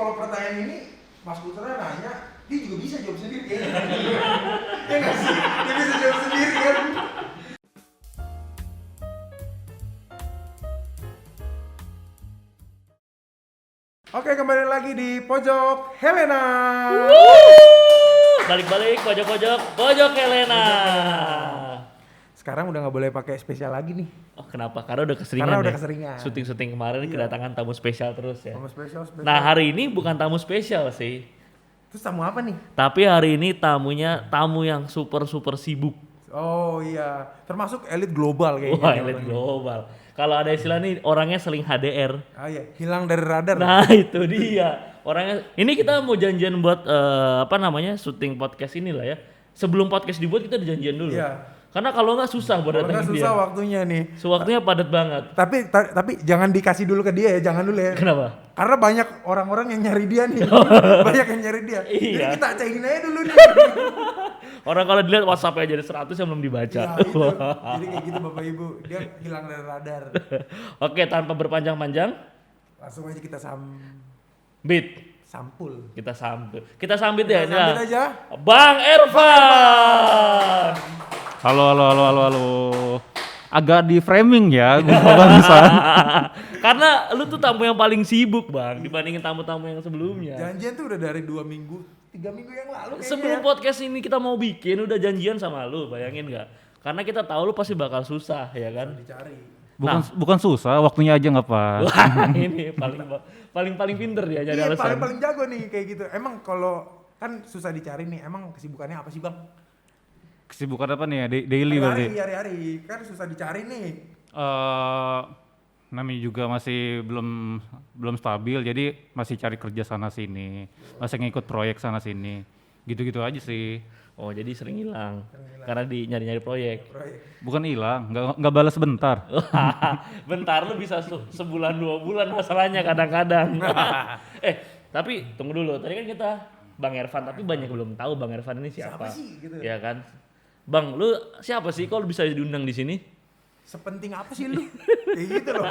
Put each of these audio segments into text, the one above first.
kalau pertanyaan ini Mas Putra nanya, dia juga bisa jawab sendiri kayaknya. Ya nggak sih? Dia bisa jawab sendiri kan? Oke, kembali lagi di Pojok Helena. Balik-balik pojok Helena. Sekarang udah nggak boleh pakai spesial lagi nih. Oh kenapa? Karena udah keseringan. Karena udah ya? keseringan. Syuting kemarin Iya. kedatangan tamu spesial terus ya. Tamu spesial. Nah hari ini bukan tamu spesial sih. Terus tamu apa nih? Tapi hari ini tamunya tamu yang super sibuk. Oh iya, termasuk elit global kayaknya. Wah elit global. Kalau ada istilah nih orangnya seling HDR. Ah iya, hilang dari radar. Nah itu dia. Orangnya. Ini kita mau janjian buat syuting podcast inilah ya. Sebelum podcast dibuat kita janjian dulu. Iya. Karena kalau nggak susah buat Kalau nggak datangin dia. susah waktunya nih. Waktunya padat banget. Tapi jangan dikasih dulu ke dia ya, jangan dulu ya. Kenapa? Karena banyak orang-orang yang nyari dia nih. Banyak yang nyari dia. Jadi Iya. kita cairin aja dulu nih. Orang kalau dilihat WhatsApp-nya jadi 100 yang belum dibaca. Ya, itu. Jadi kayak gitu Bapak Ibu, dia hilang dari radar. Oke, tanpa berpanjang-panjang, Langsung aja kita sampul. Kita sambit ya. Kita sambit aja. Bang Ervan. Halo. Agak di framing ya, gue barusan. Karena lu tuh tamu yang paling sibuk, Bang, dibandingin tamu-tamu yang sebelumnya. Janjian tuh udah dari 2 minggu, 3 minggu yang lalu kayaknya. Sebelum ya. podcast ini kita mau bikin udah janjian sama lu, bayangin nggak? Karena kita tahu lu pasti bakal susah, ya kan? Dicari. Bukan susah, waktunya aja nggak pas. Wah, ini paling pinter dia jadi Iya, alasan. paling jago nih kayak gitu. Emang kalau kan susah dicari nih, emang kesibukannya apa sih Bang? Kesibukan apa nih ya? Daily berarti. Hari-hari kan susah dicari nih. Namanya juga masih belum stabil, jadi masih cari kerja sana sini, masih ngikut proyek sana sini, gitu-gitu aja sih. Oh, jadi sering hilang. Karena nyari-nyari proyek. Bukan hilang, nggak balas bentar. Bentar lu bisa sebulan 2 bulan masalahnya kadang-kadang. Tapi tunggu dulu. Tadi kan kita Bang Ervan, tapi banyak belum tahu Bang Ervan ini siapa. Siapa sih gitu? Ya kan? Bang, lu siapa sih kok lu bisa diundang di sini? Sepenting apa sih lu? Kayak gitu loh.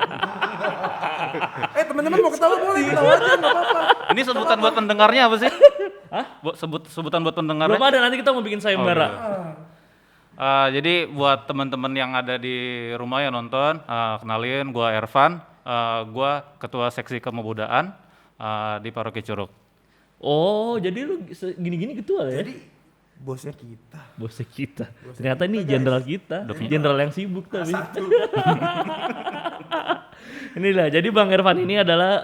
Teman-teman mau ketawa boleh, ketawa aja nggak apa-apa. Ini sebutan buat pendengarnya apa sih? Hah? Sebutan buat pendengarnya? Belum ada, nanti kita mau bikin sayembara. Jadi buat teman-teman yang ada di rumah yang nonton, kenalin gua Ervan, gua ketua seksi kemudaan di Paroki Curug. Oh, jadi lu gini-gini ketua ya? Jadi bosnya kita. Bosnya kita. Ternyata ini jenderal kita, jenderal yang sibuk tapi. Inilah, jadi Bang Ervan ini adalah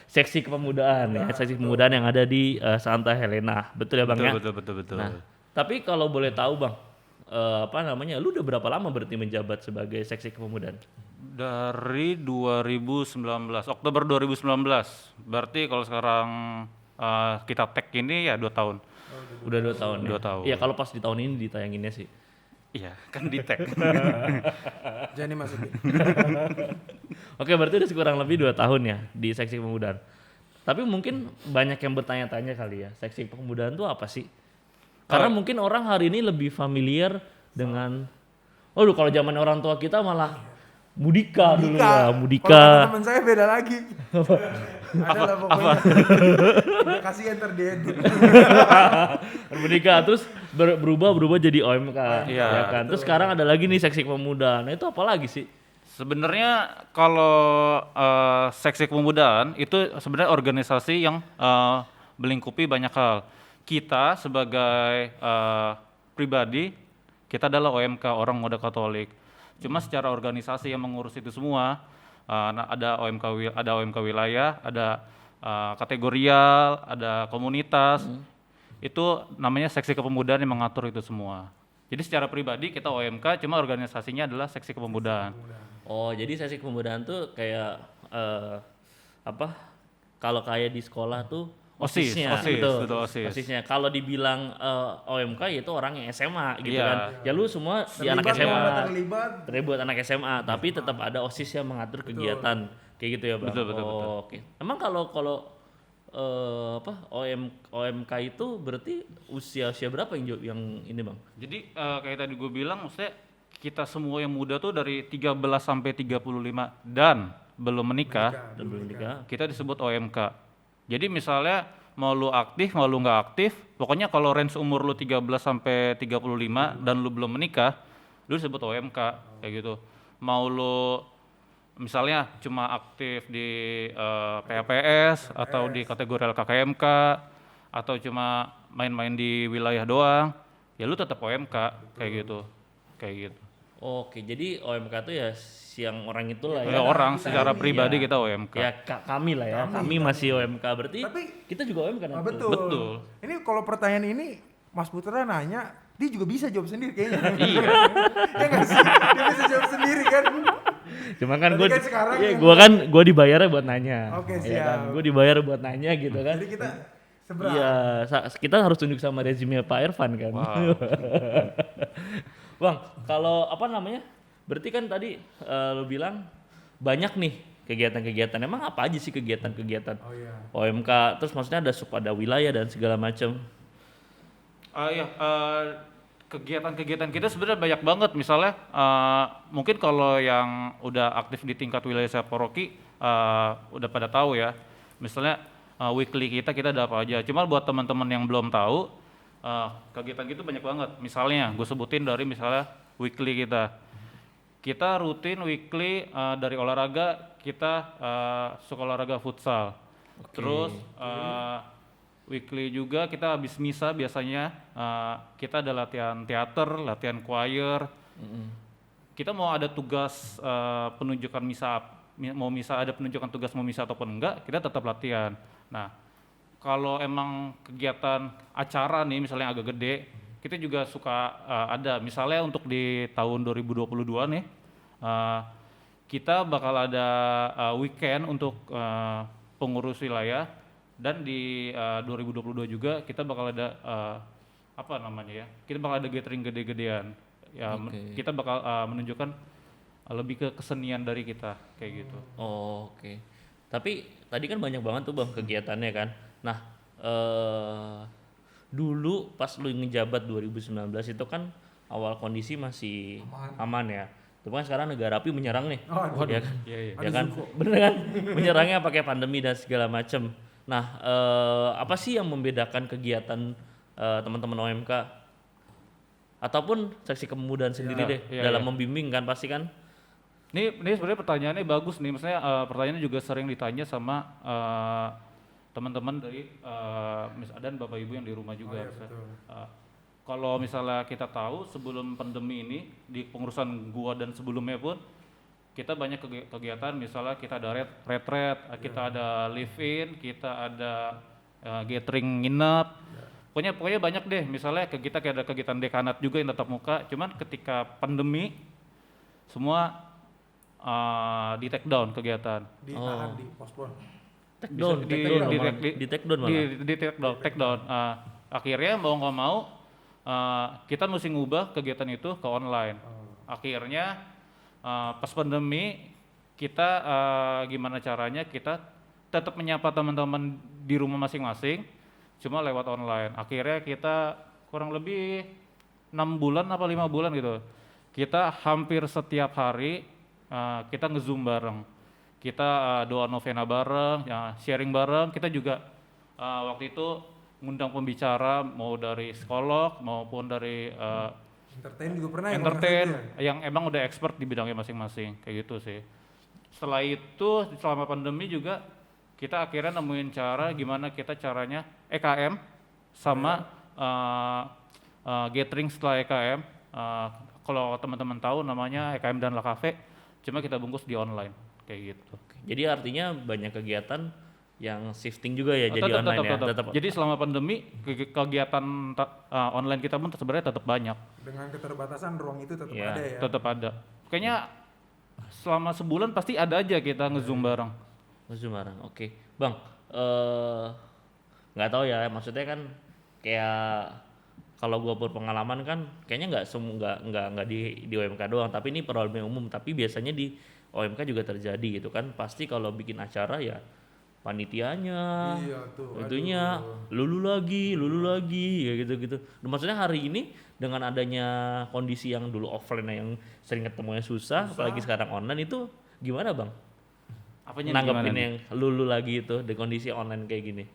seksi kepemudaan ya, seksi kepemudaan yang ada di Santa Helena. Betul ya Bang ya? Betul. Nah, tapi kalau boleh tahu Bang, lu udah berapa lama berarti menjabat sebagai seksi kepemudaan? Dari 2019, Oktober 2019. Berarti kalau sekarang kita tag ini ya 2 tahun. Udah 2 tahun. 2 tahun. Iya, kalau pas di tahun ini ditayanginnya sih. Iya, kan di tag. Jangan dimasukin. Oke, berarti udah kurang lebih 2 tahun ya di seksi kepemudaan. Tapi mungkin banyak yang bertanya-tanya kali ya, seksi kepemudaan itu apa sih? Karena mungkin orang hari ini lebih familiar dengan kalau zaman orang tua kita malah Mudika dulu ya, Kalau Mudika. teman saya beda lagi. Ada lah pokoknya. Udah kasihan ntar diedit. Mudika terus berubah jadi OMK. Iya, Ya kan? Terus sekarang ada lagi nih seksi kepemudaan. Nah, itu apa lagi sih? Sebenarnya kalau seksi kepemudaan itu sebenarnya organisasi yang melingkupi banyak hal. Kita sebagai pribadi, kita adalah OMK, Orang Muda Katolik. Cuma secara organisasi yang mengurus itu semua, ada OMK wilayah, ada kategorial, ada komunitas. Itu namanya seksi kepemudaan yang mengatur itu semua. Jadi secara pribadi kita OMK, cuma organisasinya adalah seksi kepemudaan. Oh, jadi seksi kepemudaan tuh kayak kalau kayak di sekolah tuh OSIS, OSIS-nya, betul, OSIS. OSIS-nya. Kalau dibilang OMK itu orang yang SMA gitu Iya. kan. Ya lu semua di anak Terlibat, SMA. terlibat. Terlibat anak SMA, tapi tetap ada OSIS yang mengatur kegiatan. Kayak gitu ya, Bang. Betul. Oke. Emang kalau OMK itu berarti usia berapa yang ini, Bang? Jadi kayak tadi gue bilang, maksudnya kita semua yang muda tuh dari 13 sampai 35 dan belum menikah, Dan belum nikah. kita disebut OMK. Jadi misalnya mau lu aktif, mau lu nggak aktif, pokoknya kalau range umur lu 13 sampai 35 dan lu belum menikah, lu disebut OMK kayak gitu. Mau lu misalnya cuma aktif di PAPS atau di kategori LKKMK atau cuma main-main di wilayah doang, ya lu tetap OMK kayak gitu. Kayak gitu. Oke, jadi OMK tuh ya yang orang itulah Ya ya. orang secara ini pribadi ya. kita OMK. Ya kami lah ya, kami masih OMK berarti Tapi- kita juga OMK Ah, nanti. betul. Betul. Ini kalau pertanyaan ini Mas Putra nanya, dia juga bisa jawab sendiri kayaknya. Iya. Ya nggak sih? Dia bisa jawab sendiri kan? Cuma kan Tapi gue kan sekarang yang- gue dibayarnya buat nanya. Oke, Ya kan? siap. Gue dibayar buat nanya gitu kan. Jadi kita seberang. Iya, kita harus tunjuk sama resume Pak Irfan kan. Wow. Bang, kalau apa namanya? Berarti kan tadi lu bilang banyak nih kegiatan-kegiatan. Emang apa aja sih kegiatan-kegiatan Oh iya. OMK? Terus maksudnya ada wilayah dan segala macam. Iya, kegiatan-kegiatan kita sebenarnya banyak banget. Misalnya, mungkin kalau yang udah aktif di tingkat wilayah Saporoki udah pada tahu ya. Misalnya weekly kita ada apa aja. Cuma buat teman-teman yang belum tahu, kegiatan kita banyak banget. Misalnya, gue sebutin dari misalnya weekly kita. Kita rutin weekly dari olahraga, kita suka olahraga futsal. Terus weekly juga kita habis misa biasanya kita ada latihan teater, latihan choir. Kita mau ada tugas penunjukan misa, mau misa ada penunjukan tugas mau misa ataupun enggak, kita tetap latihan. Nah, kalau emang kegiatan acara nih misalnya agak gede, kita juga suka ada. Misalnya untuk di tahun 2022 nih, kita bakal ada weekend untuk pengurus wilayah. Dan di 2022 juga kita bakal ada apa namanya ya? Kita bakal ada gathering gede-gedean. Ya, kita bakal menunjukkan lebih ke kesenian dari kita kayak gitu. Oh, oke. Tapi tadi kan banyak banget tuh Bang kegiatannya kan. Nah, dulu pas lu ngejabat 2019 itu kan awal kondisi masih aman ya. Tapi kan sekarang negara api menyerang nih. Oh, ya kan? Iya, iya. Ya kan? Bener kan? Menyerangnya pakai pandemi dan segala macem. Nah, apa sih yang membedakan kegiatan teman-teman OMK ataupun seksi kepemudaan sendiri deh iya, dalam iya. membimbing kan pasti kan? Ini sebenarnya pertanyaannya bagus nih. Maksudnya pertanyaannya juga sering ditanya sama teman-teman dari Miss Adan, Bapak Ibu yang di rumah juga. iya, betul. Kalau misalnya kita tahu sebelum pandemi ini di pengurusan gua dan sebelumnya pun kita banyak kegiatan, misalnya kita ada retret, kita ada live in, kita ada gathering nginep. Pokoknya banyak deh. Misalnya kita kayak ada kegiatan dekanat juga yang tatap muka. Cuman ketika pandemi semua di take down kegiatan. Ditahan, di postpone. Take down, Bisa take down malah. Di take down malah. Di take down. Akhirnya mau nggak mau kita mesti ngubah kegiatan itu ke online. Akhirnya pas pandemi kita gimana caranya kita tetap menyapa teman-teman di rumah masing-masing, cuma lewat online. Akhirnya kita kurang lebih 6 bulan apa 5 bulan gitu. Kita hampir setiap hari kita nge-zoom bareng. Kita doa novena bareng, ya, sharing bareng. Kita juga waktu itu ngundang pembicara mau dari psikolog maupun dari Entertain juga pernah ya? entertain Mas Haji ya? yang emang udah expert di bidangnya masing-masing kayak gitu sih. Setelah itu selama pandemi juga kita akhirnya nemuin cara gimana kita caranya EKM sama gathering setelah EKM. Kalau teman-teman tahu namanya EKM dan La Cafe, cuma kita bungkus di online kayak gitu. Jadi artinya banyak kegiatan yang shifting juga ya jadi online ya. Tetap. Jadi selama pandemi kegiatan online kita pun sebenarnya tetap banyak. Dengan keterbatasan ruang itu tetap Iya, ada ya? Tetap ada. Kayaknya selama sebulan pasti ada aja kita nge-zoom bareng. Zoom bareng. Oke. Bang, nggak tahu ya, maksudnya kan kayak kalau gua berpengalaman kan kayaknya nggak di OMK doang, tapi ini peroleh umum, tapi biasanya di OMK juga terjadi gitu kan. Pasti kalau bikin acara ya panitianya, Iya tuh, itunya lulu lagi ya gitu-gitu. Nah, maksudnya hari ini dengan adanya kondisi yang dulu offline yang sering ketemunya susah, apalagi sekarang online itu gimana Bang? Apanya nih, nanggepin gimana nih? yang lu lagi itu di kondisi online kayak gini?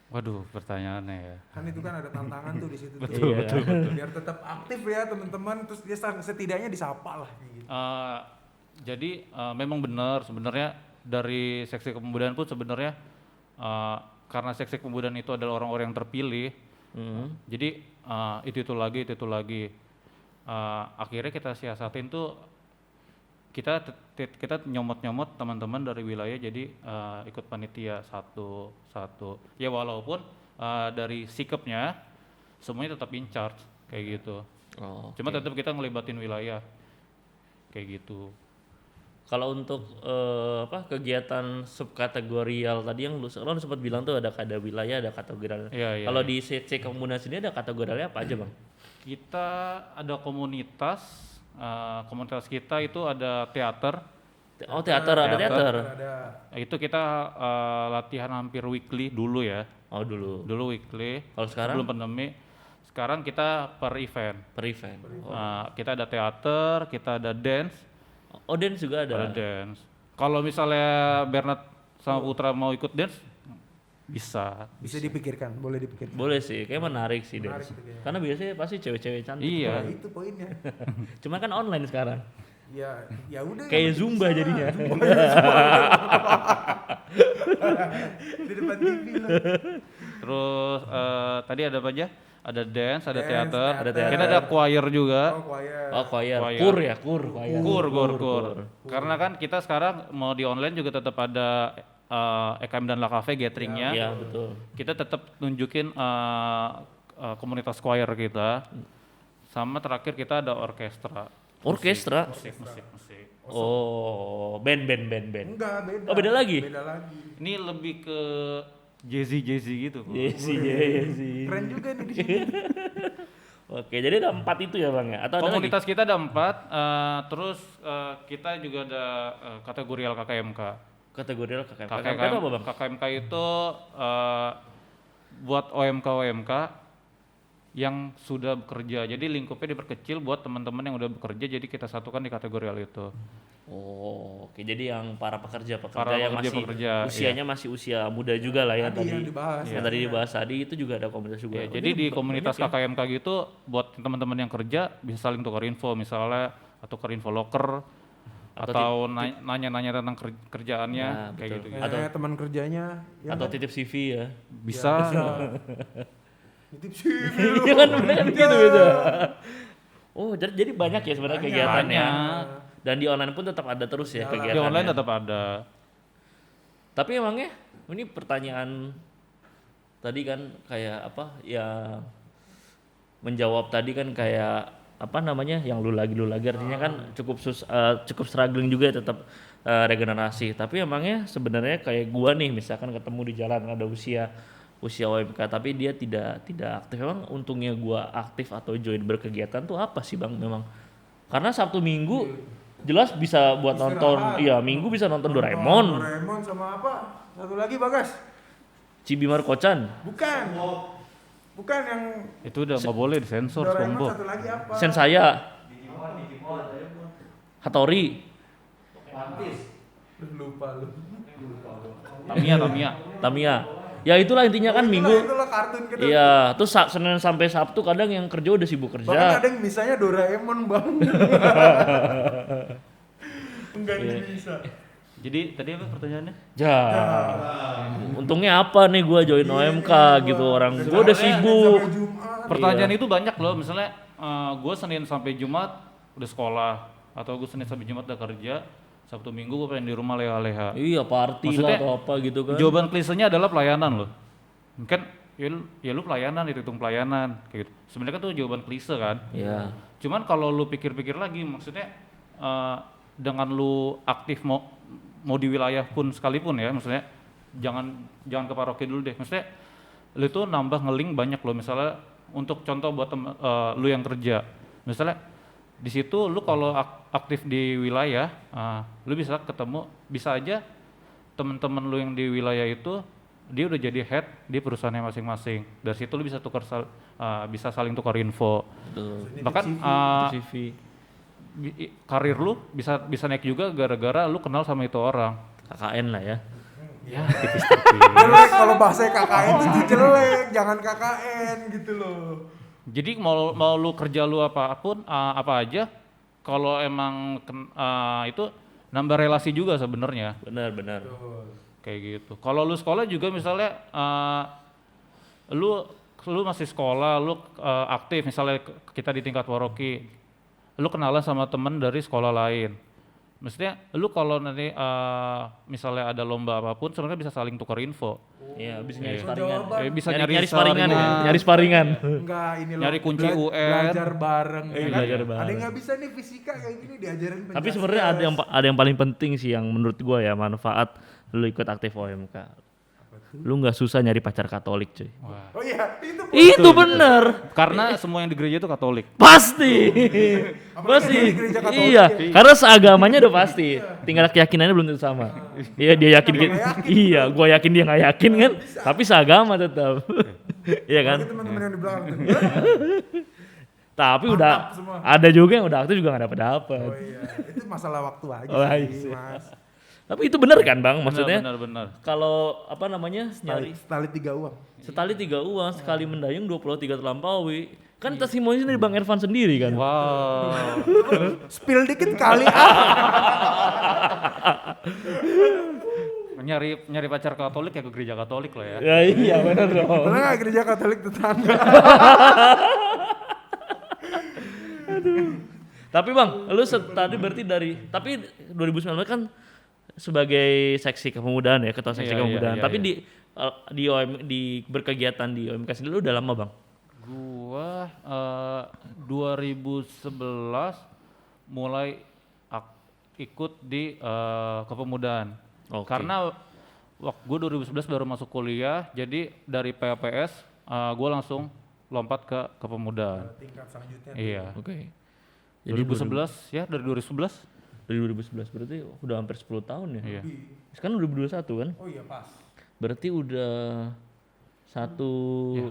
Waduh, pertanyaannya ya. Kan itu kan ada tantangan tuh di situ tuh. Betul, Iya. betul, betul. Biar tetap aktif ya teman-teman, terus dia setidaknya disapa lah kayak gitu. Jadi memang benar sebenarnya dari seksi kepemudaan pun sebenarnya karena seksi kepemudaan itu adalah orang-orang yang terpilih, jadi itu lagi. Akhirnya kita siasatin tuh kita nyomot teman-teman dari wilayah jadi ikut panitia satu. Ya walaupun dari sikapnya semuanya tetap in charge kayak gitu. Oh, Cuma tetap kita ngelibatin wilayah kayak gitu. kalau untuk kegiatan subkategorial tadi yang lu sempat bilang tuh ada wilayah, ada kategorial. Iya. Kalau di CC Kepemudaan sini ada kategorialnya apa aja, Bang? Kita ada komunitas kita itu ada teater. Oh, teater, ada teater. Ada Itu kita latihan hampir weekly dulu ya. Oh, dulu. Dulu weekly. Kalau sekarang? Sebelum pandemi. Sekarang kita per event. Per event. Kita ada teater, kita ada dance. Oh, dance juga Ada ada. dance. Kalau misalnya Bernard sama Putra mau ikut dance, bisa. bisa dipikirkan, boleh dipikirkan. Boleh sih, kayak menarik sih Menarik dance. itu kayaknya. Karena biasanya pasti cewek-cewek cantik. Iya. Nah, itu poinnya. Cuma kan online sekarang. Ya udah. Kayak Zumba jadinya. Di depan TV lah. Terus tadi ada apa aja? Ada dance, ada Dance, teater, teater. kita ada choir juga. Oh, choir. Oh, choir. Choir. Kur ya, kur. Choir. Kur. Karena kan kita sekarang mau di online juga tetap ada EKM dan La Cafe gatheringnya. Iya, betul. Kita tetap nunjukin komunitas choir kita. Sama terakhir kita ada orkestra. Orkestra. Musik. Oh, band. Enggak, beda. Oh, beda lagi? Beda lagi. Ini lebih ke jazzy gitu. Iya sih. Keren juga nih di sini. Oke, jadi ada 4 itu ya, Bang ya? Atau ada lagi? Komunitas kita ada 4, terus kita juga ada kategorial KKMK. Kategorial KKMK. KKMK itu apa, Bang? KKMK itu buat OMK yang sudah bekerja. Jadi lingkupnya diperkecil buat teman-teman yang udah bekerja, jadi kita satukan di kategorial itu. Oh, oke. Jadi yang para pekerja Para yang masih pekerja, usianya masih usia muda juga lah ya Tadi tadi. yang dibahas. Yang tadi dibahas tadi itu juga ada komunitas juga. Ya, Oh, jadi di komunitas banyak ya? KKMK gitu buat teman-teman yang kerja bisa saling tukar info, misalnya tukar info loker atau nanya-nanya tentang kerjaannya Nah, kayak betul. gitu. Kayak teman kerjanya. Ya Atau kan? titip CV ya. Bisa. Nitip CV. Iya kan bener kan gitu. Oh, jadi banyak ya sebenarnya Banyak. kegiatannya. Banyak. Dan di online pun tetap ada terus ya Jalan. kegiatannya. Di online tetap ada. Tapi emangnya ini pertanyaan tadi kan kayak apa ya, menjawab tadi kan kayak apa namanya yang lu lagi artinya kan cukup struggling juga ya tetap regenerasi. Tapi emangnya sebenarnya kayak gua nih misalkan ketemu di jalan ada usia OMK tapi dia tidak aktif. Emang untungnya gua aktif atau join berkegiatan tuh apa sih, Bang? Memang karena Sabtu Minggu jelas bisa buat Istirahat. nonton, iya Minggu bisa nonton Doraemon, Doraemon sama apa? Satu lagi Bagas. Cibimar Kocan, Bukan. Bukan yang Itu udah nggak boleh disensor, Doraemon, SpongeBob. satu lagi apa? Sensaya, Hattori, Lupa lu. Tamiya. Ya itulah intinya kan Minggu. Itulah kartun kita. Iya, terus Senin sampai Sabtu kadang yang kerja udah sibuk Bahkan kerja. ada yang misalnya Doraemon bang. Enggak bisa. Jadi tadi apa pertanyaannya? Ya. Untungnya apa nih gua join OMK gitu orang. Gua udah sibuk. Sampai Jumat. Pertanyaan itu banyak loh, misalnya gue Senin sampai Jumat udah sekolah, atau gue Senin sampai Jumat udah kerja, Sabtu Minggu gue pengen di rumah leha-leha. Iya, party Maksudnya, lah atau apa gitu kan. Jawaban klisenya adalah pelayanan loh. Kan ya lu pelayanan, dihitung pelayanan kayak gitu. Sebenarnya kan tuh jawaban klise kan. Iya. Cuman kalau lu pikir-pikir lagi, maksudnya dengan lu aktif mau di wilayah pun sekalipun ya, maksudnya jangan ke paroki dulu deh. Maksudnya lu tuh nambah ngeling banyak loh, misalnya untuk contoh buat lu yang kerja. Misalnya di situ lu kalau aktif di wilayah, lu bisa aja temen-temen lu yang di wilayah itu dia udah jadi head di perusahaannya masing-masing. Dari situ lu bisa bisa saling tukar info. Betul. Bahkan CV. karir lu bisa naik juga gara-gara lu kenal sama itu orang. KKN lah ya. Ya, tipis-tipis. Jelek kalau bahasa KKN itu jelek, jangan KKN gitu loh. Jadi mau lu kerja lu apapun, apa aja, kalau emang itu nambah relasi juga sebenarnya. Benar. Kayak gitu. Kalau lu sekolah juga misalnya lu masih sekolah, lu aktif misalnya kita di tingkat Waroki, lu kenalan sama temen dari sekolah lain. Maksudnya lu kalau nanti misalnya ada lomba apapun sebenarnya bisa saling tukar info. Iya, bisa Iya. nyari sparingan. Bisa Nyari sparingan ya. Nyari sparingan. Enggak, ini loh. Nyari kunci UN. Belajar bareng. ya kan? belajar bareng. Ada yang nggak bisa nih fisika kayak gini diajarin penjelasan. Tapi sebenarnya ada yang paling penting sih yang menurut gua ya, manfaat lu ikut aktif OMK. Lu nggak susah nyari pacar Katolik, cuy. Wah. Oh iya, itu Itu bener. Karena semua yang di gereja itu Katolik. Pasti. Apalagi Pasti. di gereja Katolik Iya, ya. karena seagamanya udah pasti. Tinggal keyakinannya belum tentu sama. Iya, dia yakin Nggak yakin. Iya, gua yakin dia nggak yakin kan, tapi seagama tetap. Iya kan? Apalagi teman-teman yang di belakang tuh. Tapi Mantap udah semua. ada juga yang udah aktif juga nggak dapat. Oh iya, itu masalah waktu aja Oh, sih, iya. Mas. Tapi itu bener kan, Bang? Maksudnya Benar. kalau apa namanya? Nyari Tali 3 uang. setali 3 uang, sekali mendayung 23 terlampaui. Kan testimoni dari Bang Ervan sendiri kan. Wow. Spill dikit kali nyari pacar Katolik ya ke gereja Katolik lah ya. Ya iya benar dong. Pernah nggak gereja Katolik tetangga? Tapi Bang, lu tadi berarti tapi 2019 kan sebagai seksi kepemudaan ya, ketua seksi Iya, kepemudaan. iya, Tapi iya. di berkegiatan di OMK sendiri lu udah lama, Bang? Gua 2011 mulai ikut di kepemudaan. Oke. Karena gue 2011 baru masuk kuliah, jadi dari PAPS gue langsung lompat ke kepemudaan. Tingkat selanjutnya. Iya. Oke. 2011 ya, dari 2011. Dari 2011 berarti udah hampir 10 tahun ya. Iya. Sekarang 2021 kan? Oh iya pas. Berarti udah satu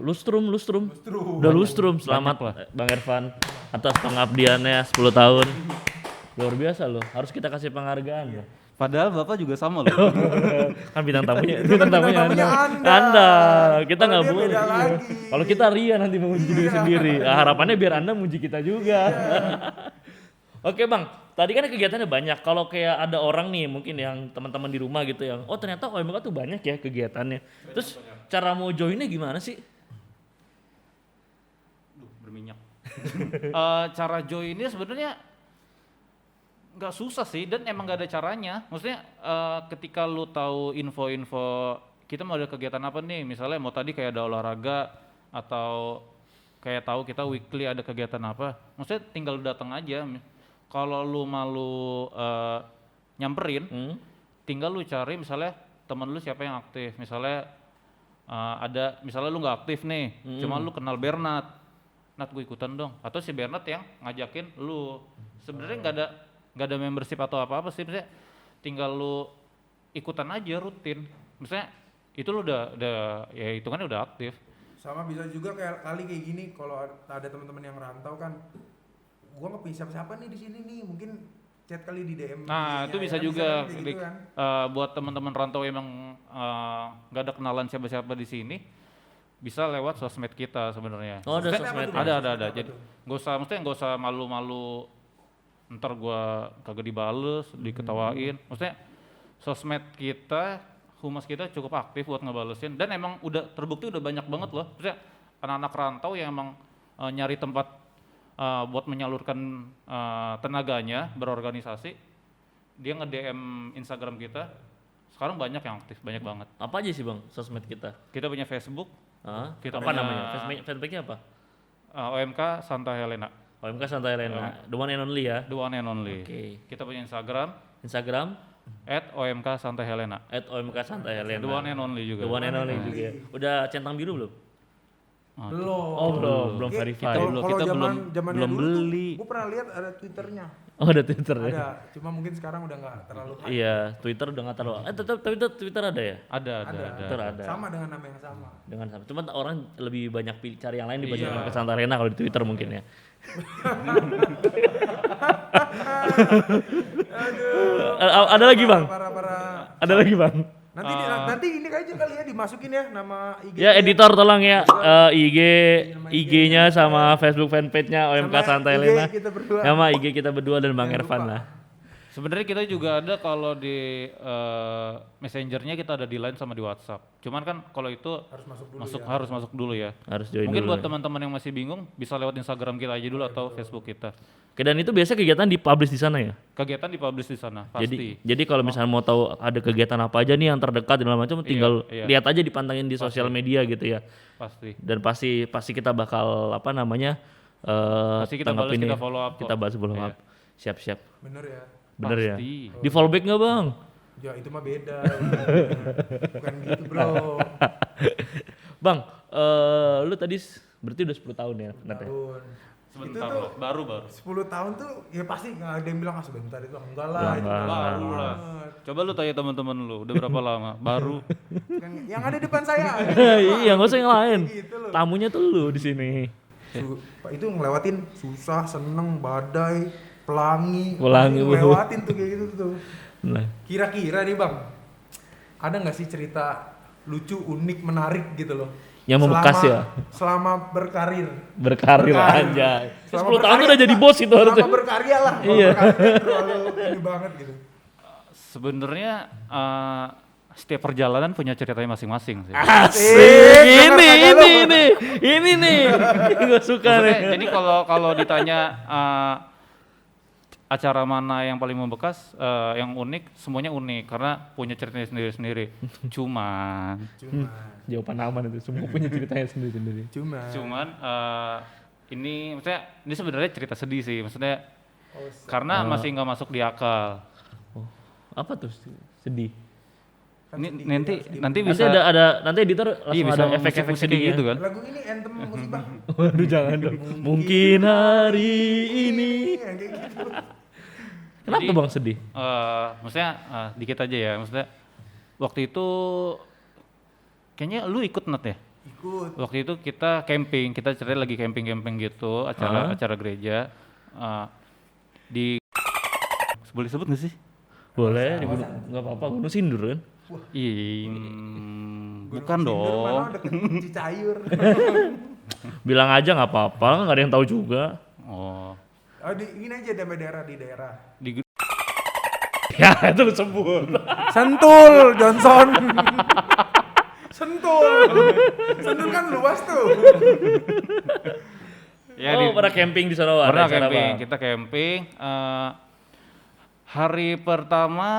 lustrum. Lustrum. Udah lustrum. Selamat Bang Ervan atas pengabdiannya 10 tahun. Luar biasa loh. Harus kita kasih penghargaan loh. Padahal Bapak juga sama loh. Kan bintang tamunya, Itu kan bintang tamunya bintang tamunya Anda. Anda. Kita Kalau nggak dia boleh. beda lagi. Kalau kita ria nanti memuji diri sendiri. Nah, harapannya biar Anda muji kita juga. Oke Bang, tadi kan kegiatannya banyak. Kalau kayak ada orang nih mungkin yang teman-teman di rumah gitu yang, oh ternyata OMK tuh banyak ya kegiatannya. Terus cara mau joinnya gimana sih? Berminyak. Cara joinnya sebenarnya nggak susah sih dan emang nggak ada caranya. Maksudnya ketika lu tahu info-info kita mau ada kegiatan apa nih, misalnya mau tadi kayak ada olahraga atau kayak tahu kita weekly ada kegiatan apa, maksudnya tinggal datang aja. Kalau lu malu nyamperin, tinggal lu cari misalnya teman lu siapa yang aktif, misalnya misalnya lu nggak aktif nih, cuma lu kenal Bernard, Nat gue ikutan dong, atau si Bernard yang ngajakin lu. Sebenarnya nggak ada membership atau apa sih, misalnya tinggal lu ikutan aja rutin, misalnya itu lu udah ya hitungannya udah aktif. Sama bisa juga kayak gini, kalau ada teman-teman yang rantau kan, gua nggak punya siapa-siapa nih di sini nih, mungkin chat kali di DM. Nah, itu bisa kan, juga kayak gitu kan. buat teman-teman rantau emang nggak ada kenalan siapa-siapa di sini, bisa lewat sosmed kita sebenarnya. Oh, ada Sosmed apa sosmed. tuh, Bang? Ada. Sosmed apa Jadi tuh? nggak usah malu-malu. Ntar gua kagak dibales, diketawain. Maksudnya sosmed kita, humas kita cukup aktif buat ngebalesin. Dan emang udah terbukti udah banyak banget loh. Maksudnya anak-anak rantau yang emang nyari tempat buat menyalurkan tenaganya berorganisasi, dia nge-DM Instagram kita. Sekarang banyak yang aktif, banyak banget. Apa aja sih Bang sosmed kita? Kita punya Facebook, Apa Kita punya- namanya? Facebooknya apa? OMK Santa Helena, OMK Santai Helena, the one and only ya. the one and only. Oke. Kita punya Instagram Instagram @OMK Santa Helena, @OMK Santai Helena. the one and only The juga. one and only juga ya. Udah centang biru belum? Belum. Oh belum Oke, verified. Kalau kita zamannya belum dulu tuh, beli. gua pernah lihat ada Twitternya. Oh ada Twitter ya? Ada, cuma mungkin sekarang udah nggak terlalu hype. Iya, Twitter udah nggak terlalu. Tapi Twitter ada ya? Ada. Twitter ada. Sama dengan nama yang sama. Dengan sama. Cuma orang lebih banyak cari yang lain dibandingkan Iya. ke Santa Arena kalau di Twitter mungkin ya. Ada lagi bang? Parah. Ada lagi bang? Nanti ini aja kali ya dimasukin ya nama IG. Ya editor tolong ya IG-nya sama Facebook fanpage-nya OMK Sama Santai IG Lena. kita berdua. Sama IG kita berdua dan Bang Jangan Ervan lupa. lah. Sebenarnya kita juga ada kalau di messengernya kita ada di Line sama di WhatsApp. Cuman kan kalau itu harus masuk dulu ya. Harus join Mungkin dulu. buat teman-teman yang masih bingung bisa lewat Instagram kita aja dulu atau Facebook kita. Oke, dan itu biasa kegiatan dipublish di sana ya? Kegiatan dipublish di sana pasti. Jadi kalau misalnya mau tahu ada kegiatan apa aja nih yang terdekat dan macam tinggal iya. lihat aja dipantengin di sosial media gitu ya. Pasti. Dan pasti kita bakal Pasti kita balas, tanggapin kita ya. follow up kok. Kita bahas follow Iya. up. Siap-siap. Bener ya. Bener ya. Pasti. Di follow back nggak bang? Ya itu mah beda. Bukan gitu bro. Bang, lu tadi berarti udah 10 tahun ya? Nat, ya? Tahun. Sebentar Itu tuh loh, baru. 10 tahun tuh ya pasti nggak ada yang bilang sebentar itu enggak lah. Itu Enggak. udah Baru lama lah. banget. Coba lu tanya teman-teman lu, udah berapa lama? Baru. Yang ada di depan saya. Iya, nggak usah yang lain. Gitu loh. Tamunya tuh lu di sini. Pak itu ngelewatin susah, seneng, badai, pelangi. Pelangi, Pasti ngelewatin tuh kayak gitu tuh. Nah, Kira-kira nih bang, ada nggak sih cerita lucu, unik, menarik gitu loh? yang membekas ya. Selama berkarir. Berkarir Berkarir. aja. 10 Selama tahun tuh udah berkarya, jadi bos itu harusnya. Selama berkarya lah. Kalau Iya. berkarya terlalu ini banget gitu. Sebenarnya setiap perjalanan punya ceritanya masing-masing sih. Asik. dengar kata lu. Ini nih. Gue suka nih. Maksudnya, jadi kalau ditanya acara mana yang paling membekas, yang unik, semuanya unik karena punya ceritanya sendiri-sendiri. Cuman Jawaban aman itu, semua punya ceritanya sendiri-sendiri. Cuman ini maksudnya ini sebenarnya cerita sedih sih, maksudnya karena masih nggak masuk di akal. Oh, apa tuh sedih? Ini sedih, nanti harus nanti Nanti bisa nanti editor iya, langsung bisa ada efek-efek musik-musik sedihnya. gitu kan. lagu ini anthem musibah. Waduh jangan dong. Mungkin hari ini. Yang kayak gitu. Kenapa Jadi, bang sedih? Maksudnya dikit aja ya, maksudnya waktu itu kayaknya lu ikut Nat ya? Ikut. Waktu itu kita camping, kita ceritanya lagi camping gitu, acara gereja di boleh sebut nggak sih? Boleh, di gunung, nggak apa-apa, Gunung Sindur kan? Bukan Sindur dong. mana deket Cicayur. Bilang aja nggak apa-apa, nggak ada yang tahu juga. Oh, Oh, ini aja daerah di daerah. di Ya itu lu sebut. Sentul Johnson. Sentul. Sentul kan luas tuh. ya Oh, pada camping di sana Bang? pernah Ada acara, camping, Bang? kita camping. Hari pertama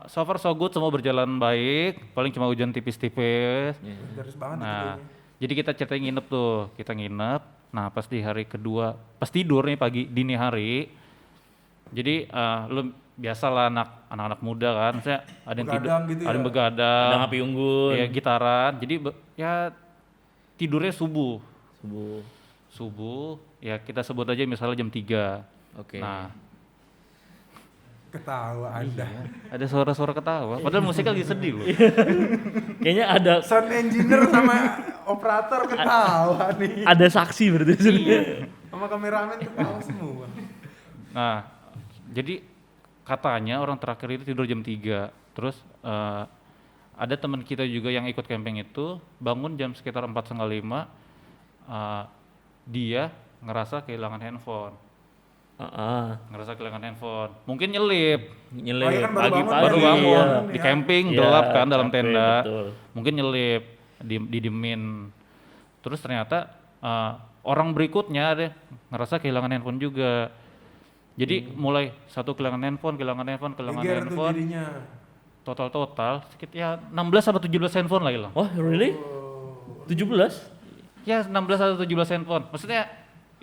so far so good, semua berjalan baik, paling cuma hujan tipis-tipis. Terus banget itu Nah, kayaknya. jadi kita ceritanya nginep tuh, kita nginep. Nah, pas di hari kedua, pas tidur nih pagi dini hari. Jadi lu biasalah anak-anak muda kan, maksudnya ada yang tidur, Begadang gitu ada yang ya? begadang, Ada api unggun. ya gitaran. Jadi ya tidurnya subuh. Subuh. Ya kita sebut aja misalnya jam 3. Oke. Nah, Ketawa Anda. ada suara-suara ketawa, padahal musiknya lagi sedih loh. Kayaknya ada Sound engineer sama operator ketawa nih. ada saksi berarti di sini. Sama kameramen ketawa semua. Nah, jadi katanya orang terakhir itu tidur jam 3. Terus ada teman kita juga yang ikut camping itu bangun jam sekitar 4:30. Dia ngerasa kehilangan handphone. Ngerasa kehilangan handphone. Mungkin nyelip. Nyelip Oh, iya kan baru pagi-pagi. bangun, Baru bangun Iya. di camping Iya, gelap kan dalam capek, tenda. betul. Mungkin nyelip, didiemin. Terus ternyata orang berikutnya ada ngerasa kehilangan handphone juga. Jadi mulai satu kehilangan handphone, kehilangan Geger tuh handphone, dirinya. total sekitar ya 16 atau 17 handphone lah hilang. Oh, really? 17? Ya 16 atau 17 handphone. Maksudnya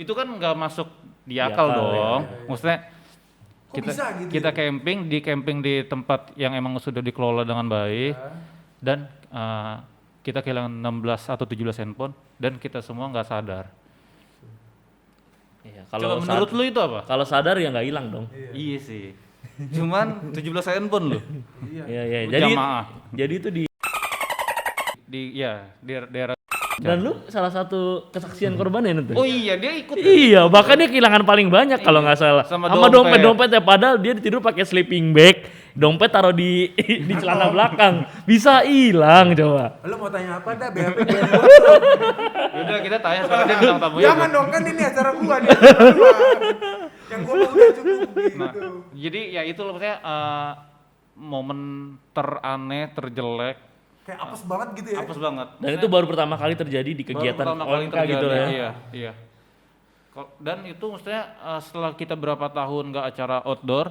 itu kan nggak masuk di akal akal, dong. ya. Maksudnya Kok bisa gitu kita ya? camping di tempat yang emang sudah dikelola dengan baik dan kita kehilangan 16 atau 17 handphone dan kita semua nggak sadar. Iya, Coba kalau menurut lu itu apa? kalau sadar ya nggak hilang dong. Iya sih. Cuman 17 handphone loh. Iya. Iya, iya. Jadi Jamaah. jadi itu di Di daerah Dan lu salah satu kesaksian korbannya itu. Oh iya, dia ikut. Iya, bahkan dia kehilangan paling banyak kalau nggak salah. Sama dompet ya, padahal dia tidur pakai sleeping bag, dompet taruh di di celana belakang. Bisa hilang coba. Lu mau tanya apa dah BAP? Udah kita tanya sekarang dia bilang tamunya. Jangan dong, kan ini acara gua nih. Acara gua. Yang gua mau udah cukup gitu. Nah, jadi ya itu loh maksudnya momen teraneh, terjelek, Kayak apes banget gitu ya. apes banget. Dan itu baru pertama kali terjadi di kegiatan Baru pertama kali OMK gitu terjadi, ya. Iya, iya. Dan itu maksudnya setelah kita berapa tahun nggak acara outdoor,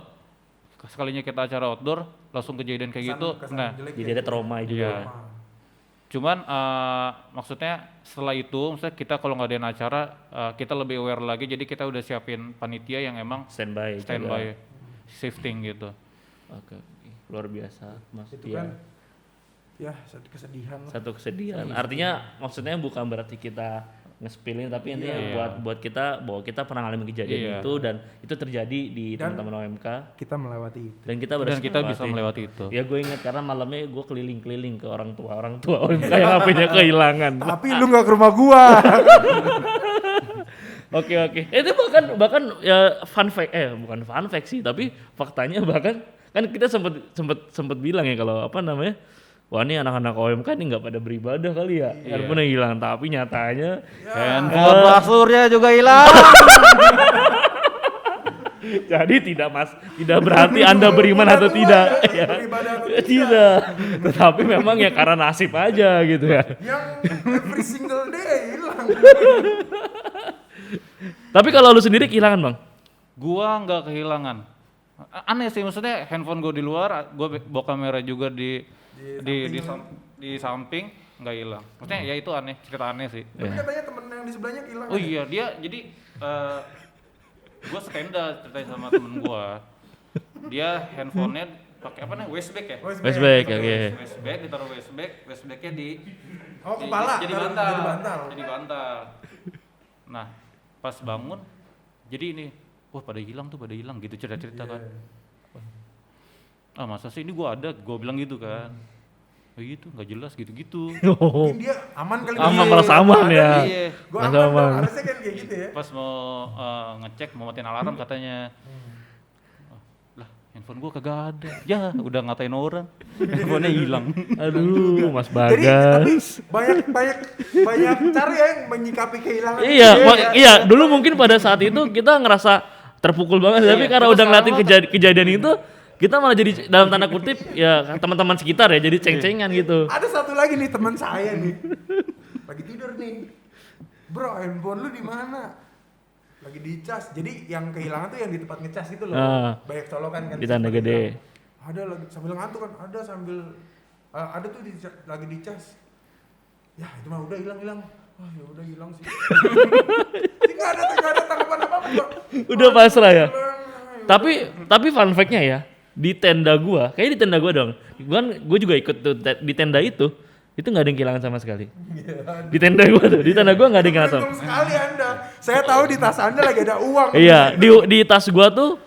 sekalinya kita acara outdoor, langsung kejadian kayak gitu. Kesan Nah, jelek Jadi ya. ada trauma juga. Iya. Cuman maksudnya setelah itu, maksudnya kita kalau nggak ada acara, kita lebih aware lagi. Jadi kita udah siapin panitia yang emang Standby. standby, shifting gitu. Oke, luar biasa Mas. Itu Iya. kan ya satu kesedihan lah. Satu kesedihan. Artinya maksudnya bukan berarti kita nge-spillin, tapi intinya buat kita bahwa kita pernah ngalamin kejadian Iya. itu dan itu terjadi di Dan teman-teman OMK kita melewati itu. dan kita Dan berhasil kita bisa melewati itu. Ya gue ingat karena malamnya gue keliling-keliling ke orang tua OMK yang HP-nya kehilangan. Tapi lu nggak ke rumah gua. Oke. Itu bahkan ya fun fact bukan fun fact sih, tapi faktanya bahkan kan kita sempat bilang ya kalau apa namanya? Wah ini anak-anak OMK ini nggak pada beribadah kali ya, handphone hilang. Tapi nyatanya Handphone Masurnya juga hilang. jadi tidak berarti Anda beriman atau tidak. Ya. Beribadah atau Tidak. Tetapi memang ya karena nasib aja gitu ya. Yang every single day hilang. Tapi kalau lu sendiri kehilangan bang? Gua nggak kehilangan. Aneh sih, maksudnya handphone gue di luar, gue bawa kamera juga di samping nggak hilang. Maksudnya ya itu aneh, cerita aneh sih. Tapi katanya temen yang di sebelahnya hilang. Oh iya, dia jadi gue setenda ceritanya sama temen gue. Dia handphonenya pakai apa nih, waistbag ya? Flashback, oke. Waistbag, ditaruh waistbagnya di Oh kepala. jadi taruh bantal. Jadi Jadi bantal. Nah, pas bangun jadi ini, wah pada hilang gitu cerita-cerita kan. Ah masa sih ini gua ada, gua bilang gitu kan. Oh gitu, nggak jelas gitu-gitu. Mungkin dia aman kali. Aman, dia. malah aman ya. Iya. Gua Malah aman dong, aman. harusnya kan kayak gitu ya. Pas mau ngecek, mau matiin alarm katanya. Oh, lah handphone gua kagak ada. Ya udah ngatain orang, handphonenya hilang. Aduh, Mas Jadi tapi Bagas. banyak cara ya yang menyikapi kehilangan. Iya, itu ya. iya. Dulu mungkin pada saat itu kita ngerasa terpukul banget, tapi karena kita udah ngeliatin sekarang kejadian itu, kita malah jadi dalam tanda kutip ya teman-teman sekitar ya, jadi ceng-cengan gitu. Ada satu lagi nih teman saya nih. Lagi tidur nih. Bro, handphone lu di mana? Lagi dicas. Jadi yang kehilangan tuh yang di tempat ngecas itu loh. Ah. Banyak colokan kan. Di tanda gede. Ada lagi sambil ngantuk kan, ada sambil ada tuh lagi dicas. Ya, itu mah udah hilang. Wah, ya udah hilang sih. Enggak ada tanggapan apa-apa, Bro. Udah pasrah ya. Hilang. Tapi fun fact-nya ya, di tenda gua, kayaknya di tenda gua dong. Gua juga ikut tuh di tenda itu nggak ada yang kehilangan sama sekali. Di tenda gua nggak ada yang kehilangan sama. Beruntung sekali Anda. Saya tahu di tas Anda lagi ada uang. Iya, di tas gua tuh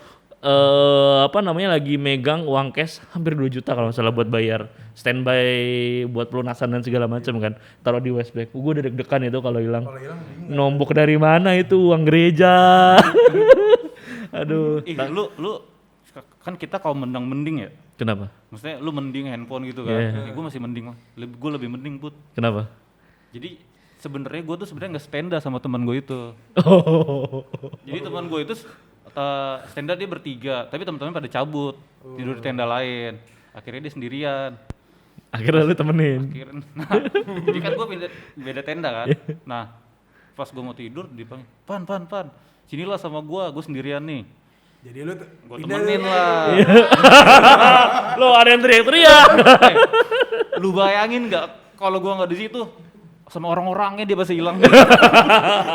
lagi megang uang cash hampir 2 juta kalau nggak salah buat bayar standby buat pelunasan dan segala macam kan. Taruh di waistbag. Gua udah deg-degan itu kalau hilang. Kalau hilang bingung. Nombok dari mana itu, uang gereja. Aduh. Ih, lu kan kita kaum mending ya. Kenapa? Maksudnya lu mending handphone gitu kan. Iya. Gue masih mending lah. Gue lebih mending Put. Kenapa? Jadi sebenarnya gue tuh sebenarnya nggak stenda sama teman gue itu. Oh. Jadi teman gue itu stenda dia bertiga, tapi teman-teman pada cabut tidur di tenda lain. Akhirnya dia sendirian. Akhirnya lu temenin. Nah, jadi kan gue beda tenda kan. Nah, pas gue mau tidur dipanggil, Pan, sinilah sama gue sendirian nih. Jadi lu Gue pindah temenin lu. lah. Lo ada yang teriak-teriak. Lu bayangin nggak kalau gue nggak di situ sama orang-orangnya dia pasti hilang.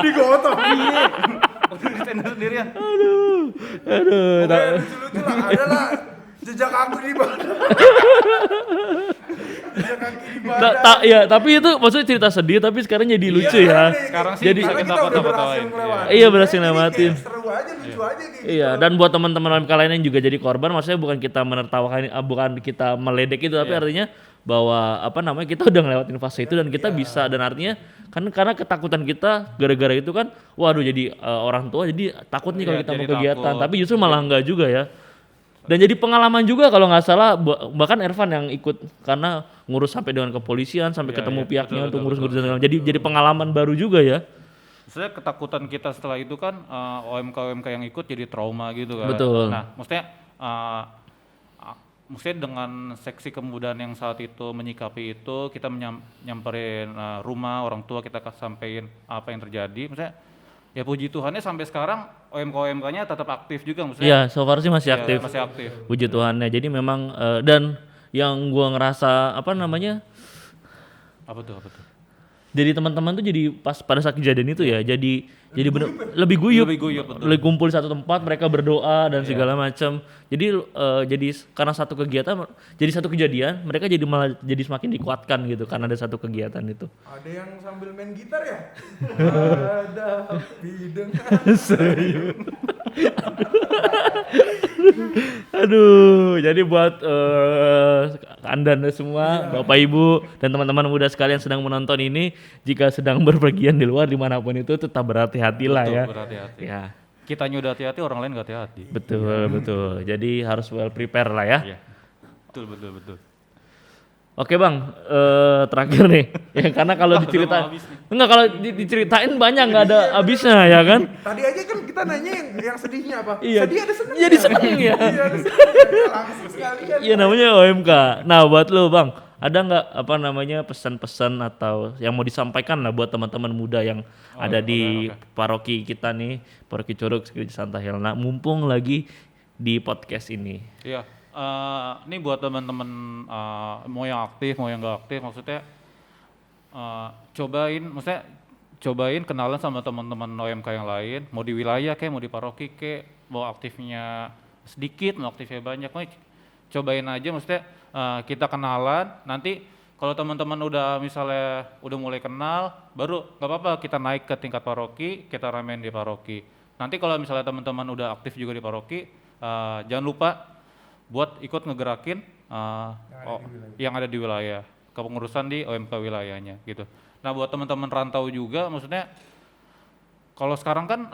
Digotong. Iya. Di tenda sendirian. Aduh. Pokoknya lucu-lucu lah. Ada lah jejak aku di badan. Jejak kaki di badan. Ya, tapi itu maksudnya cerita sedih tapi sekarang jadi lucu ya. Sekarang sih Jadi bisa Karena kita kita udah berhasil ketawa-ketawain. ngelewatin. Iya, berhasil Jadi ngelewatin. kayak seru aja, lucu aja gitu. Iya, dan buat teman-teman OMK lain yang juga jadi korban, maksudnya bukan kita menertawakan, bukan kita meledek itu, tapi artinya bahwa kita udah ngelewatin fase itu dan kita bisa, dan artinya kan karena ketakutan kita gara-gara itu kan waduh jadi orang tua jadi takut nih kalau Iya, kita mau jadi kegiatan, takut. tapi justru malah enggak juga ya. Dan jadi pengalaman juga kalau nggak salah, bahkan Ervan yang ikut karena ngurus sampai dengan kepolisian sampai Iya, ketemu iya, pihaknya betul, untuk betul, ngurus betul. jadi pengalaman baru juga ya. Maksudnya ketakutan kita setelah itu kan OMK yang ikut jadi trauma gitu kan. Betul. Nah, maksudnya dengan seksi kemudaan yang saat itu menyikapi itu, kita nyamperin rumah orang tua, kita sampein apa yang terjadi. Maksudnya ya puji Tuhannya sampai sekarang OMK-nya tetap aktif juga maksudnya. Iya, so far sih masih Iya, aktif. masih aktif. Puji Tuhannya. Jadi memang dan yang gua ngerasa Apa tuh? jadi teman-teman tuh jadi pas pada saat kejadian itu ya jadi bener lebih guyup, Lebih guyup, betul. lebih kumpul di satu tempat, mereka berdoa dan Iya. segala macam. Jadi karena satu kegiatan jadi satu kejadian, mereka jadi malah jadi semakin dikuatkan gitu karena ada satu kegiatan itu. Ada yang sambil main gitar ya? Ada bideng. Aduh, jadi buat anda semua, Bapak Ibu dan teman-teman muda sekalian sedang menonton ini, jika sedang berpergian di luar dimanapun itu tetap berhati-hatilah Betul, ya. berhati-hati. Ya, Kitanya udah hati-hati, orang lain gak hati-hati. betul. Jadi harus well prepare lah ya. Iya. Betul. Oke Bang, terakhir nih, ya karena kalau Udah diceritain, mau habis nih. enggak kalau diceritain banyak nggak ada habisnya ya kan? Tadi aja kan kita nanya yang sedihnya apa? Iya. Sedih ada seneng. Jadi seneng ya. Iya, ada seneng. Langsung sekalian. Iya namanya OMK. Nah buat lo Bang, ada nggak pesan-pesan atau yang mau disampaikan lah buat teman-teman muda yang ada di paroki kita nih, paroki Curug Gereja Santa Helena, mumpung lagi di podcast ini. Iya, ini buat teman-teman mau yang aktif, mau yang nggak aktif, maksudnya cobain kenalan sama teman-teman OMK yang lain, mau di wilayah kayak, mau di paroki kayak, mau aktifnya sedikit, mau aktifnya banyak, cobain aja, maksudnya kita kenalan, nanti kalau teman-teman udah misalnya udah mulai kenal, baru nggak apa-apa kita naik ke tingkat paroki, kita ramein di paroki. Nanti kalau misalnya teman-teman udah aktif juga di paroki, jangan lupa buat ikut ngegerakin yang ada di wilayah, kepengurusan di OMK wilayahnya gitu. Nah buat teman-teman rantau juga, maksudnya kalau sekarang kan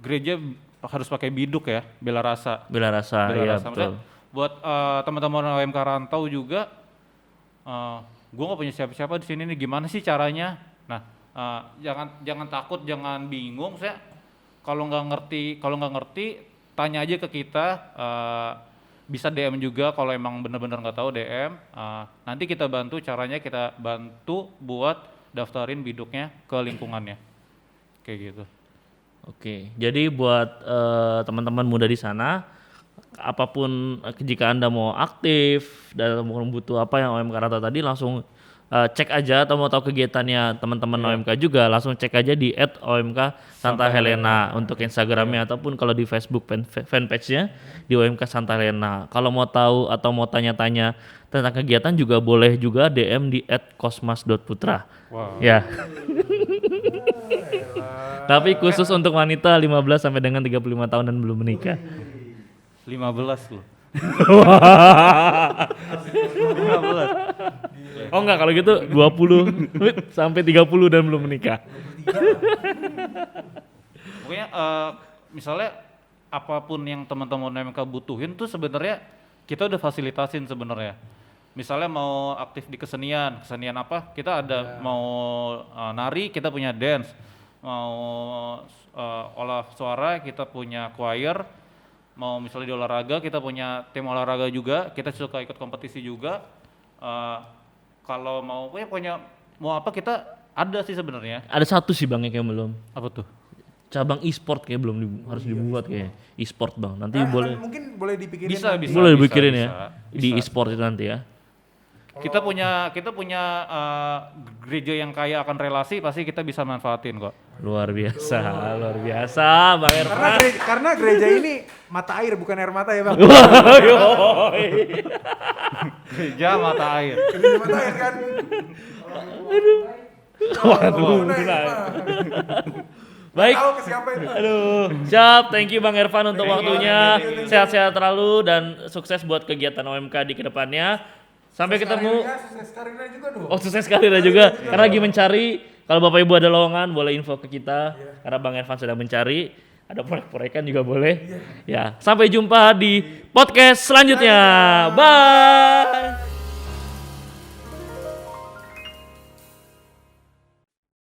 gereja harus pakai biduk ya, bela rasa. Bela rasa, iya betul. Maksudnya buat teman-teman OMK rantau juga, gue nggak punya siapa-siapa di sini nih, gimana sih caranya? Nah jangan takut, jangan bingung. Saya kalau nggak ngerti tanya aja ke kita. Bisa DM juga kalau emang benar-benar nggak tahu DM. Nanti kita bantu, caranya kita bantu buat daftarin biduknya ke lingkungannya, kayak gitu. Oke, jadi buat teman-teman muda di sana, apapun jika Anda mau aktif dan mau butuh apa yang OMK Rantau tadi, langsung cek aja, atau mau tahu kegiatannya teman-teman OMK juga, langsung cek aja di @OMK Santa Helena untuk Instagramnya, ataupun kalau di Facebook fanpage-nya di OMK Santa Helena. Kalau mau tahu atau mau tanya-tanya tentang kegiatan juga boleh juga DM di @kosmas.putra. Wow. Ya. Tapi khusus untuk wanita 15 sampai dengan 35 tahun dan belum menikah. 15 loh. 15. Oh enggak, kalau gitu 20 sampai 30 dan belum menikah. Pokoknya misalnya apapun yang teman-teman OMK butuhin tuh sebenarnya kita udah fasilitasin sebenarnya. Misalnya mau aktif di kesenian apa? Kita ada mau nari, kita punya dance. Mau olah suara, kita punya choir. Mau misalnya di olahraga, kita punya tim olahraga juga. Kita suka ikut kompetisi juga. Kalau mau mau apa, kita ada sih sebenarnya. Ada satu sih Bang yang kayak belum. Apa tuh? Cabang e-sport kayak belum harus dibuat kayak e-sport Bang. Nanti boleh Mungkin boleh dipikirin. Bisa, nanti. bisa. boleh dipikirin ya di bisa. e-sport itu nanti ya. Kita punya gereja yang kaya akan relasi, pasti kita bisa manfaatin kok. Luar biasa Bang Ervan. Karena gereja ini mata air bukan air mata ya Bang. Gereja mata air. Gereja mata air kan. Waduh, baik. Tahu ke siapa itu? Aduh, siap. Thank you Bang Ervan untuk waktunya. Sehat-sehat terlalu dan sukses buat kegiatan OMK di kedepannya. Sampai ketemu. Karirnya, sukses karirnya juga dong. Oh, sukses karirnya juga. Karena lagi mencari. Kalau Bapak Ibu ada lowongan boleh info ke kita. Karena Bang Ervan sedang mencari. Ada proyek-proyekan juga boleh. Ya, sampai jumpa di podcast selanjutnya. Bye.